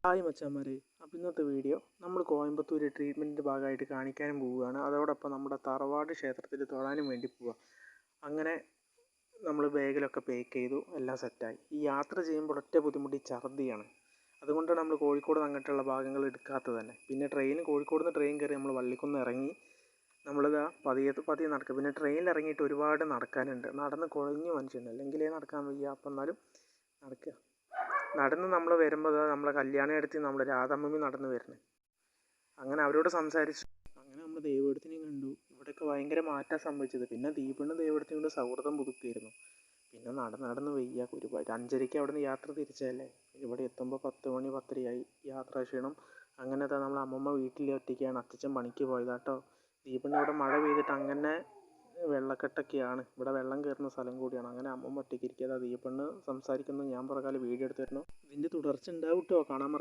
Hi മച്ചാന്മാരെ, അപ്പോൾ ഇന്നത്തെ video നമ്മൾ കോയമ്പത്തൂർ ട്രീറ്റ്മെൻറ്റിൻ്റെ ഭാഗമായിട്ട് കാണിക്കാനും പോവുകയാണ്. അതോടൊപ്പം നമ്മുടെ തറവാട് ക്ഷേത്രത്തിൽ തൊഴാനും വേണ്ടി പോവുക. അങ്ങനെ നമ്മൾ ബാഗിലൊക്കെ പാക്ക് ചെയ്തു, എല്ലാം സെറ്റായി. ഈ യാത്ര ചെയ്യുമ്പോൾ ഒറ്റ ബുദ്ധിമുട്ട് ഛർദിയാണ്. അതുകൊണ്ടാണ് നമ്മൾ കോഴിക്കോട് നിന്ന് അങ്ങോട്ടുള്ള ഭാഗങ്ങൾ എടുക്കാത്തത് തന്നെ. പിന്നെ കോഴിക്കോട് നിന്ന് ട്രെയിൻ കയറി നമ്മൾ വള്ളിക്കുന്ന് ഇറങ്ങി നമ്മളിതാ പതിയെ നടക്കുക. പിന്നെ ട്രെയിനിൽ ഇറങ്ങിയിട്ട് ഒരുപാട് നടക്കാനുണ്ട്. നടന്ന് കുഴഞ്ഞു മനുഷ്യന്, അല്ലെങ്കിലേ നടക്കാൻ വയ്യ. അപ്പം എന്നാലും നടക്കുക. നടന്ന് നമ്മൾ വരുമ്പോൾ നമ്മളെ കല്യാണടുത്ത് നമ്മൾ രാധാമമ്മി നടന്ന് വരുന്നത്. അങ്ങനെ അവരോട് സംസാരിച്ചു. അങ്ങനെ നമ്മൾ ദൈവത്തിനെയും കണ്ടു. ഇവിടെയൊക്കെ ഭയങ്കര മാറ്റം സംഭവിച്ചത്. പിന്നെ ദീപണ്ണും ദൈവത്തിനും കൊണ്ട് സൗഹൃദം പുതുക്കിയിരുന്നു. പിന്നെ നടന്ന് വയ്യ. ഒരുപാട് 5:30 അവിടെ നിന്ന് യാത്ര തിരിച്ചതല്ലേ. ഇവിടെ എത്തുമ്പോൾ 10 മണി 10:30 യാത്രാ ക്ഷീണം. അങ്ങനെ നമ്മൾ അമ്മമ്മ വീട്ടിൽ ഒറ്റയ്ക്കാണ്. അച്ഛൻ പണിക്ക് പോയതാട്ടോ. ദീപണ്ണ ഇവിടെ മഴ പെയ്തിട്ട് അങ്ങനെ വെള്ളക്കെട്ടൊക്കെയാണ്. ഇവിടെ വെള്ളം കയറുന്ന സ്ഥലം കൂടിയാണ്. അങ്ങനെ അമ്മമ്മ ഒറ്റയ്ക്ക് ഇരിക്കുക. ദീപണ്ണ് സംസാരിക്കുന്നു, ഞാൻ പുറകാലെ വീഡിയോ എടുത്ത് തരുന്നു. ഇതിൻ്റെ തുടർച്ച ഉണ്ടാവും കേട്ടോ, കാണാൻ